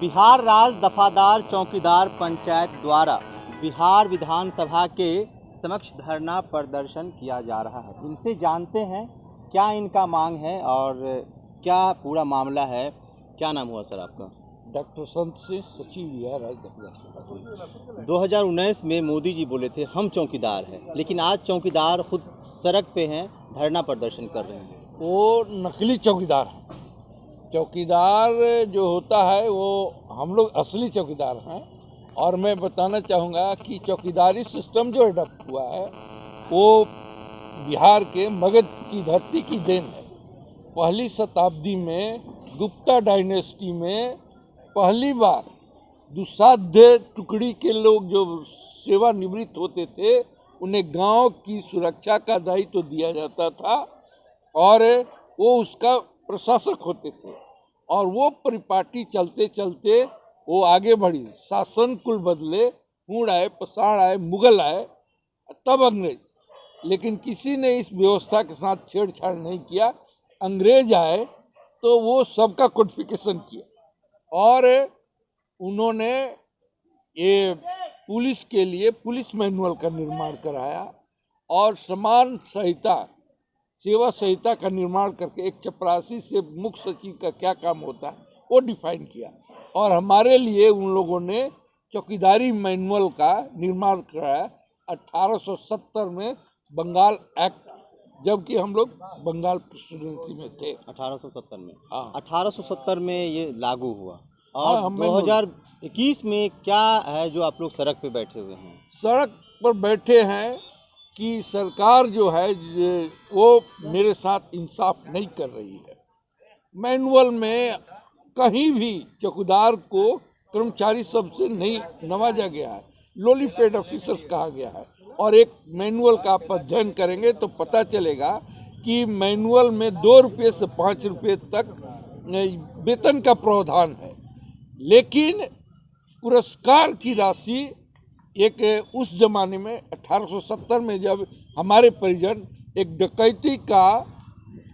बिहार राज्य दफादार चौकीदार पंचायत द्वारा बिहार विधानसभा के समक्ष धरना प्रदर्शन किया जा रहा है। इनसे जानते हैं क्या इनका मांग है और क्या पूरा मामला है। क्या नाम हुआ सर आपका? डॉक्टर संत सिंह, सचिव बिहार राज्य दफादार। 2019 में मोदी जी बोले थे हम चौकीदार हैं, लेकिन आज चौकीदार खुद सड़क पे हैं, धरना प्रदर्शन कर रहे हैं। वो नकली चौकीदार है। चौकीदार जो होता है वो हम लोग असली चौकीदार हैं। और मैं बताना चाहूँगा कि चौकीदारी सिस्टम जो अडॉप्ट हुआ है वो बिहार के मगध की धरती की देन है। पहली शताब्दी में गुप्ता डायनेस्टी में पहली बार दुस्साध्य टुकड़ी के लोग जो सेवानिवृत्त होते थे उन्हें गांव की सुरक्षा का दायित्व दिया जाता था और वो उसका प्रशासक होते थे। और वो परिपाटी चलते चलते वो आगे बढ़ी। शासन कुल बदले, हूण आए, पसाण आए, मुगल आए, तब अंग्रेज, लेकिन किसी ने इस व्यवस्था के साथ छेड़छाड़ नहीं किया। अंग्रेज आए तो वो सबका कोडिफिकेशन किया और उन्होंने ये पुलिस के लिए पुलिस मैनुअल का निर्माण कराया और समान संहिता, सेवा संहिता का निर्माण करके एक चपरासी से मुख्य सचिव का क्या काम होता है वो डिफाइन किया। और हमारे लिए उन लोगों ने चौकीदारी मैनुअल का निर्माण कराया 1870 में, बंगाल एक्ट, जबकि हम लोग बंगाल प्रेसिडेंसी में थे 1870 में। हाँ, 1870 में ये लागू हुआ। और हाँ, 2021 में क्या है जो आप लोग सड़क पे बैठे हुए हैं? सड़क पर बैठे हैं कि सरकार जो है वो मेरे साथ इंसाफ नहीं कर रही है। मैनुअल में कहीं भी चौकीदार को कर्मचारी सबसे नहीं नवाजा गया है, लोलीफेड ऑफिसर्स कहा गया है। और एक मैनुअल का आप अध्ययन करेंगे तो पता चलेगा कि मैनुअल में 2 रुपये से 5 रुपये तक वेतन का प्रावधान है, लेकिन पुरस्कार की राशि एक उस जमाने में 1870 में जब हमारे परिजन एक डकैती का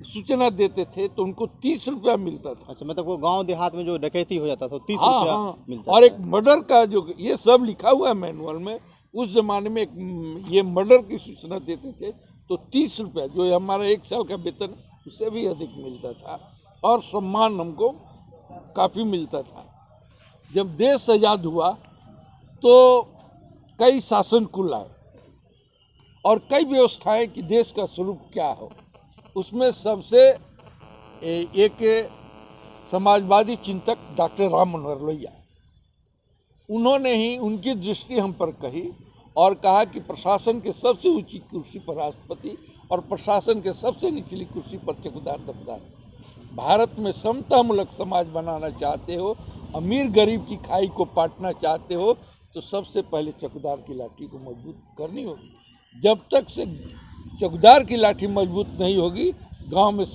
सूचना देते थे तो उनको 30 रुपया मिलता था। अच्छा, मतलब वो गांव देहात में जो डकैती हो जाता था 30 हाँ, रुपया हाँ। मिलता और था। एक मर्डर का जो ये सब लिखा हुआ है मैनुअल में, उस जमाने में एक ये मर्डर की सूचना देते थे तो 30 रुपया, जो हमारा 1 साल का वेतन उससे भी अधिक मिलता था। और सम्मान हमको काफ़ी मिलता था। जब देश आज़ाद हुआ तो कई शासन कुल आए और कई व्यवस्थाएं कि देश का स्वरूप क्या हो। उसमें सबसे एक समाजवादी चिंतक डॉक्टर राम मनोहर लोहिया, उन्होंने ही उनकी दृष्टि हम पर कही और कहा कि प्रशासन के सबसे ऊंची कुर्सी पर राष्ट्रपति और प्रशासन के सबसे निचली कुर्सी पर चौकीदार दफदार। भारत में समतामूलक समाज बनाना चाहते हो, अमीर गरीब की खाई को पाटना चाहते हो तो सबसे पहले चौकीदार की लाठी को मजबूत करनी होगी। जब तक से चौकीदार की लाठी मजबूत नहीं होगी, गांव में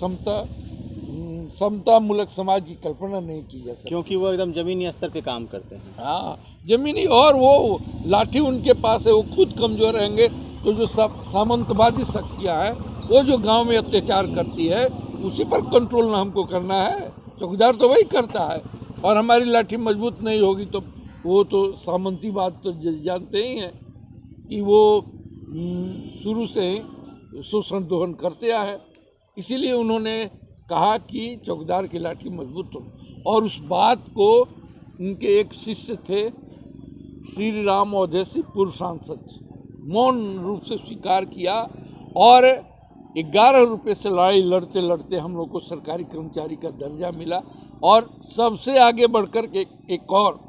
समतामूलक समाज की कल्पना नहीं की जा सकती। क्योंकि वो एकदम जमीनी स्तर पे काम करते हैं। हाँ, जमीनी, और वो लाठी उनके पास है, वो खुद कमजोर रहेंगे तो जो सामंतवादी शक्तियाँ हैं वो जो गांव में अत्याचार करती है उसी पर कंट्रोल ना हमको करना है। चौकीदार तो वही करता है और हमारी लाठी मजबूत नहीं होगी तो वो तो सामंतीवाद तो जानते ही हैं कि वो शुरू से ही शोषण दोहन करते आए हैं। इसीलिए उन्होंने कहा कि चौकीदार की लाठी मजबूत हो। और उस बात को उनके एक शिष्य थे श्री राम अवधेसी, पूर्व सांसद, मौन रूप से स्वीकार किया और 11 रुपये से लड़ाई लड़ते लड़ते हम लोग को सरकारी कर्मचारी का दर्जा मिला। और सबसे आगे बढ़कर के एक और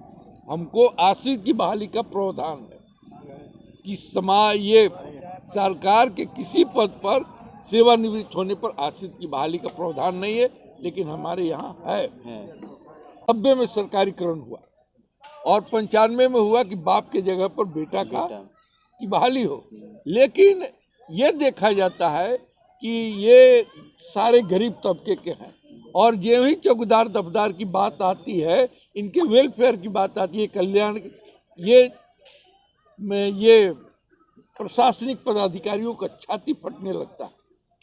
हमको आश्रित की बहाली का प्रावधान है कि समाज, ये सरकार के किसी पद पर सेवानिवृत्त होने पर आश्रित की बहाली का प्रावधान नहीं है, लेकिन हमारे यहाँ है। 90 में सरकारीकरण हुआ और 95 में हुआ कि बाप के जगह पर बेटा की बहाली हो। लेकिन ये देखा जाता है कि ये सारे गरीब तबके के हैं और जो ही चौकीदार दफदार की बात आती है, इनके वेलफेयर की बात आती है, कल्याण की, ये प्रशासनिक पदाधिकारियों का छाती फटने लगता है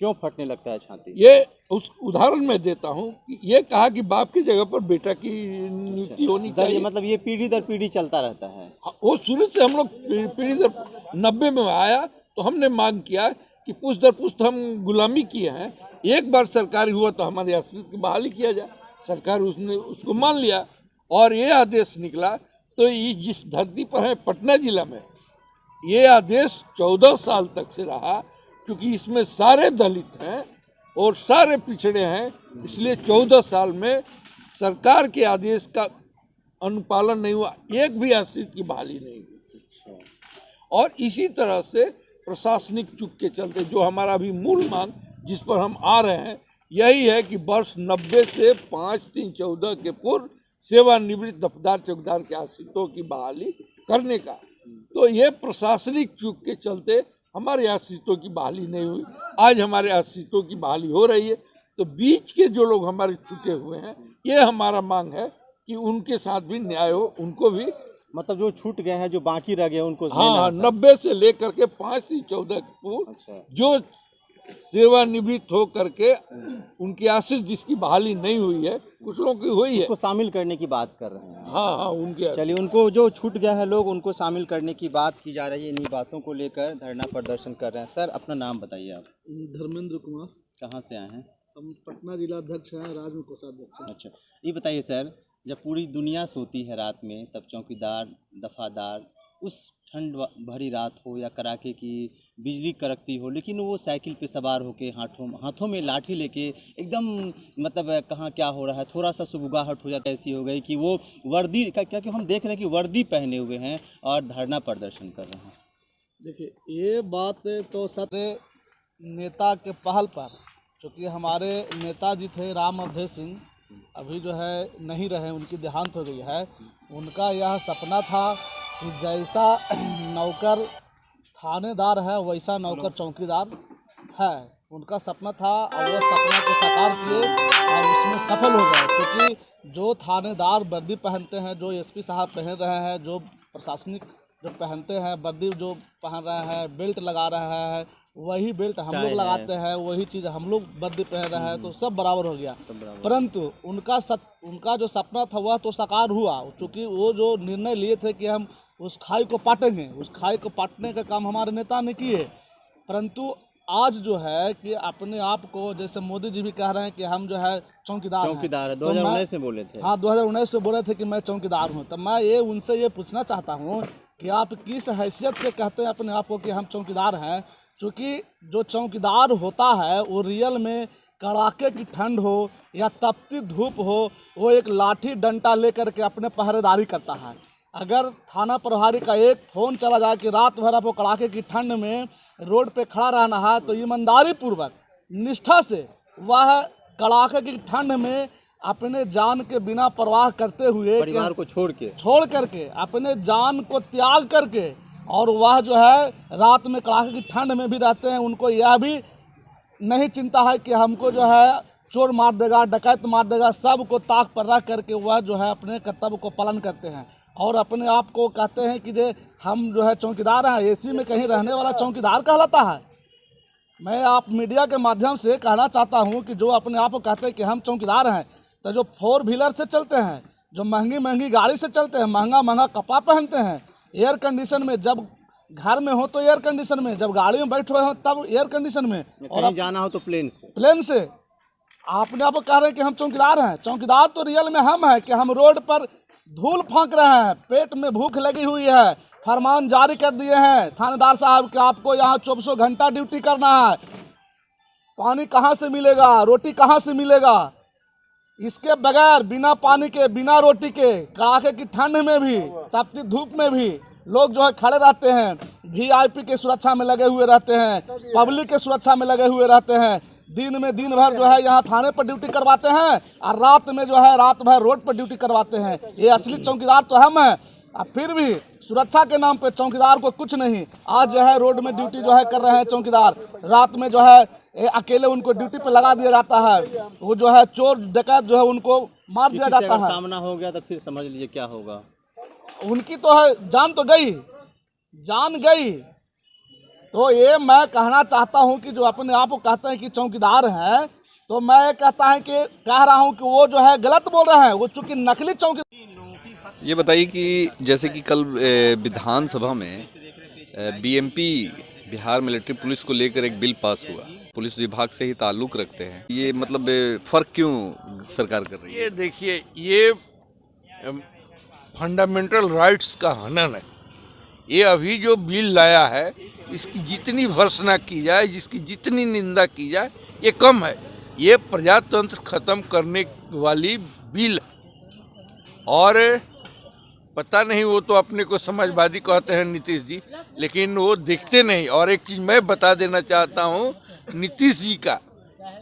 क्यों फटने लगता है छाती? ये उस उदाहरण मैं देता हूँ कि ये कहा कि बाप की जगह पर बेटा की नियुक्ति होनी चाहिए। मतलब ये पीढ़ी दर पीढ़ी चलता रहता है। वो शुरू से हम लोग पीढ़ी दर 90 में आया तो हमने मांग किया कि पुष्ट दर पुष्ट हम गुलामी किए हैं, एक बार सरकारी हुआ तो हमारे आश्रित की बहाली किया जाए। सरकार उसने उसको मान लिया और ये आदेश निकला। तो ये जिस धरती पर है पटना जिला में, ये आदेश 14 साल तक से रहा, क्योंकि इसमें सारे दलित हैं और सारे पिछड़े हैं, इसलिए 14 साल में सरकार के आदेश का अनुपालन नहीं हुआ, एक भी आश्रित की बहाली नहीं हुई। और इसी तरह से प्रशासनिक चूक के चलते जो हमारा भी मूल मांग जिस पर हम आ रहे हैं यही है कि वर्ष 90 से 5/3/14 के पूर्व सेवानिवृत्त दफदार चौकीदार के आश्रितों की बहाली करने का। तो ये प्रशासनिक चूक के चलते हमारे आश्रितों की बहाली नहीं हुई। आज हमारे आश्रितों की बहाली हो रही है। तो बीच के जो लोग हमारे छूटे हुए हैं, ये हमारा मांग है कि उनके साथ भी न्याय हो, उनको भी, मतलब जो छूट गए हैं, जो बाकी रह गए उनको हाँ, 90 से लेकर के 5/3/14 को जो सेवानिवृत्त हो करके उनकी आश्रित जिसकी बहाली नहीं हुई है, कुछ लोगों की हुई है, उसको शामिल करने की बात कर रहे हैं। हाँ, उनके। चलिए, उनको जो छूट गया है लोग, उनको शामिल करने की बात की जा रही है। इन्हीं बातों को लेकर धरना प्रदर्शन कर रहे हैं। सर, अपना नाम बताइए आप। धर्मेंद्र कुमार। कहाँ से आए हैं? हम पटना जिला अध्यक्ष हैं, राज्य में कोषाध्यक्ष हैं। अच्छा, ये बताइए सर, जब पूरी दुनिया सोती है रात में, तब चौकीदार दफादार उस ठंड भरी रात हो या कड़ाके की बिजली कड़कती हो, लेकिन वो साइकिल पे सवार होके हाथों में लाठी लेके एकदम, मतलब कहाँ क्या हो रहा है, थोड़ा सा सुबुगाहट हो जाता है, ऐसी हो गई कि वो वर्दी का, क्या कि हम देख रहे हैं कि वर्दी पहने हुए हैं और धरना प्रदर्शन कर रहे हैं। देखिए, ये बात तो सत्य नेता के पहल पर, चूँकि हमारे नेताजी थे राम अवधेश सिंह, अभी जो है नहीं रहे, उनकी देहांत हो गई है। उनका यह सपना था कि जैसा नौकर थानेदार है वैसा नौकर चौकीदार है। उनका सपना था और वो सपना को साकार किए और उसमें सफल हो गए। क्योंकि जो थानेदार वर्दी पहनते हैं, जो एसपी साहब पहन रहे हैं, जो प्रशासनिक जो पहनते हैं वर्दी, जो पहन रहे हैं, बेल्ट लगा रहे हैं, वही बेल्ट हम लोग लगाते हैं, वही चीज़ हम लोग वर्दी पहन रहे हैं, तो सब बराबर हो गया। परंतु उनका जो सपना था वह तो साकार हुआ, क्योंकि वो जो निर्णय लिए थे कि हम उस खाई को पाटेंगे, उस खाई को पाटने का काम हमारे नेता ने किए। परंतु आज जो है कि अपने आप को, जैसे मोदी जी भी कह रहे हैं कि हम जो है चौकीदार है। 2019 में बोले थे। हाँ, 2019 से बोले थे कि मैं चौकीदार हूँ। तो मैं ये उनसे ये पूछना चाहता हूँ कि आप किस हैसियत से कहते हैं अपने आप को कि हम चौकीदार हैं? क्योंकि जो चौकीदार होता है वो रियल में कड़ाके की ठंड हो या तपती धूप हो, वो एक लाठी डंडा लेकर के अपने पहरेदारी करता है। अगर थाना प्रभारी का एक फ़ोन चला जाए कि रात भर आपको कड़ाके की ठंड में रोड पे खड़ा रहना है, तो ईमानदारी पूर्वक निष्ठा से वह कड़ाके की ठंड में अपने जान के बिना परवाह करते हुए, परिवार को छोड़ करके अपने जान को त्याग करके, और वह जो है रात में कड़ाके की ठंड में भी रहते हैं। उनको यह भी नहीं चिंता है कि हमको जो है चोर मार देगा, डकैत मार देगा, सबको ताक पर रख करके वह जो है अपने कर्तव्य को पालन करते हैं और अपने आप को कहते हैं कि जे हम जो है चौकीदार हैं। एसी में कहीं रहने वाला चौकीदार कहलाता है। मैं आप मीडिया के माध्यम से कहना चाहता हूं कि जो अपने आप को कहते हैं कि हम चौकीदार हैं, तो जो 4 व्हीलर से चलते हैं, जो महंगी महंगी गाड़ी से चलते हैं, महंगा महंगा कपड़ा पहनते हैं, एयर कंडीशन में, जब घर में हो तो एयर कंडीशन में, जब गाड़ी में बैठे हुए हो तब एयर कंडीशन में, और अब जाना हो तो प्लेन से आपने आप कह रहे हैं कि हम चौकीदार हैं। चौकीदार तो रियल में हम हैं कि हम रोड पर धूल फेंक रहे हैं, पेट में भूख लगी हुई है, फरमान जारी कर दिए हैं थानेदार साहब कि आपको यहाँ 24 घंटा ड्यूटी करना है। पानी कहाँ से मिलेगा, रोटी कहाँ से मिलेगा? इसके बगैर, बिना पानी के, बिना रोटी के, कड़ाके की ठंड में भी, तपती धूप में भी लोग जो है खड़े रहते हैं। वीआईपी के सुरक्षा में लगे हुए रहते हैं, पब्लिक के सुरक्षा में लगे हुए रहते हैं। दिन भर जो है यहाँ थाने पर ड्यूटी करवाते हैं और रात में जो है रात भर रोड पर ड्यूटी करवाते हैं। ये असली चौकीदार तो हम हैं। अब फिर भी सुरक्षा के नाम पे चौकीदार को कुछ नहीं। आज जो है रोड में ड्यूटी जो है कर रहे हैं चौकीदार, रात में जो है अकेले उनको ड्यूटी पे लगा दिया जाता है। वो जो है चोर डकैत जो है उनको मार दिया जाता है। सामना हो गया तो फिर समझ लीजिए क्या होगा। उनकी तो है जान तो गई, जान गई। तो ये मैं कहना चाहता हूँ कि जो अपने आप को कहते हैं कि चौकीदार हैं, तो मैं ये कहता है कि कह रहा हूँ कि वो जो है गलत बोल रहे हैं, वो चूंकि नकली चौकीदार। ये बताइए कि जैसे कि कल विधानसभा में बीएमपी बिहार मिलिट्री पुलिस को लेकर एक बिल पास हुआ, पुलिस विभाग से ही ताल्लुक रखते हैं, ये मतलब फर्क क्यों सरकार कर रही है? ये देखिए, ये फंडामेंटल राइट्स का हनन है। ये अभी जो बिल लाया है, इसकी जितनी भर्त्सना की जाए, जिसकी जितनी निंदा की जाए, ये कम है। ये प्रजातंत्र खत्म करने वाली बिल है। और पता नहीं, वो तो अपने को समाजवादी कहते हैं नीतीश जी, लेकिन वो देखते नहीं। और एक चीज मैं बता देना चाहता हूँ नीतीश जी का,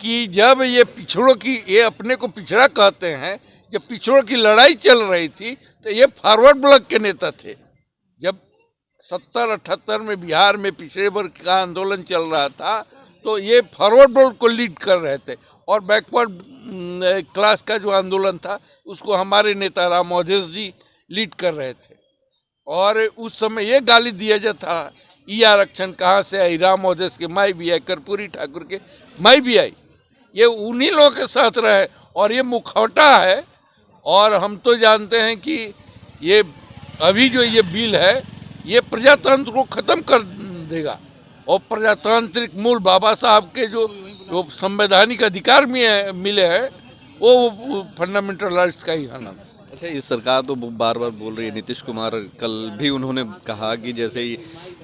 कि जब ये पिछड़ों की, ये अपने को पिछड़ा कहते हैं, जब पिछड़ों की लड़ाई चल रही थी तो ये फॉरवर्ड ब्लॉक के नेता थे। जब 70-78 में बिहार में पिछड़े वर्ग का आंदोलन चल रहा था, तो ये फॉरवर्ड ब्लॉक को लीड कर रहे थे। और बैकवर्ड क्लास का जो आंदोलन था, उसको हमारे नेता राम ओझेस जी लीड कर रहे थे। और उस समय ये गाली दिया जाता, ई आरक्षण कहाँ से आई, राम ओझेस के माई भी आई, कर्पूरी ठाकुर के माई भी आई। ये उन्हीं लोगों के साथ रहे, और ये मुखौटा है। और हम तो जानते हैं कि ये अभी जो ये बिल है, ये प्रजातंत्र को ख़त्म कर देगा। और प्रजातांत्रिक मूल बाबा साहब के जो संवैधानिक अधिकार में मिले हैं, वो फंडामेंटल राइट्स का ही हनन। अच्छा, ये सरकार तो बार बार बोल रही है, नीतीश कुमार कल भी उन्होंने कहा कि जैसे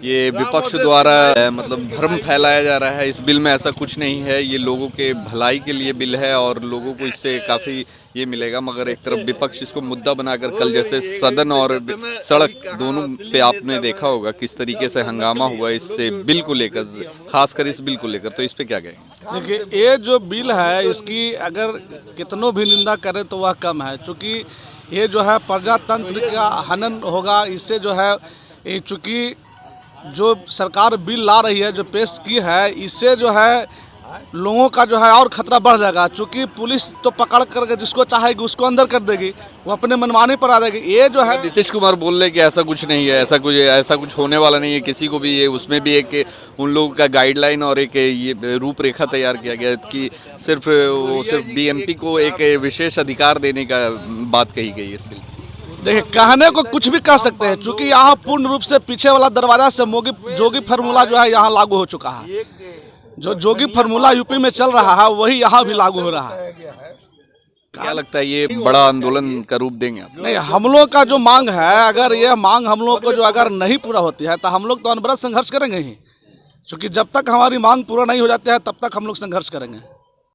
ये विपक्ष द्वारा मतलब भ्रम फैलाया जा रहा है, इस बिल में ऐसा कुछ नहीं है, ये लोगों के भलाई के लिए बिल है और लोगों को इससे काफ़ी ये मिलेगा। मगर एक तरफ विपक्ष इसको मुद्दा बनाकर कल जैसे सदन और सड़क दोनों पे आपने देखा होगा किस तरीके से हंगामा हुआ इससे बिल को लेकर, खासकर इस बिल को लेकर, तो इस पे क्या कहेंगे? देखिए, ये जो बिल है, इसकी अगर कितनों भी निंदा करें तो वह कम है, क्योंकि ये जो है प्रजातंत्र का हनन होगा। इससे जो है, चूँकि जो सरकार बिल ला रही है, जो पेश की है, इससे जो है लोगों का जो है और खतरा बढ़ जाएगा। चूँकि पुलिस तो पकड़ करके जिसको चाहेगी उसको अंदर कर देगी, वो अपने मनमाने पर आ जाएगी। ये जो है, नीतीश कुमार बोल रहे कि ऐसा कुछ नहीं है, ऐसा कुछ होने वाला नहीं है किसी को भी। ये उसमें भी एक उन लोगों का गाइडलाइन और एक ये रूपरेखा तैयार किया गया कि सिर्फ बीएमपी को एक विशेष अधिकार देने का बात कही गई है इस बिल। देखिए, कहने को कुछ भी कह सकते हैं, क्योंकि यहाँ पूर्ण रूप से पीछे वाला दरवाजा से जोगी फार्मूला जो है यहाँ लागू हो चुका है। जो जोगी फार्मूला यूपी में चल रहा है, वही यहाँ भी लागू हो रहा है। क्या लगता है, ये बड़ा आंदोलन का रूप देंगे आप? नहीं, हम लोग का जो मांग है, अगर यह मांग हम लोग को जो अगर नहीं पूरा होती है, तो हम लोग तो अनवरत संघर्ष करेंगे ही। क्योंकि जब तक हमारी मांग पूरा नहीं हो जाती है, तब तक हम लोग संघर्ष करेंगे।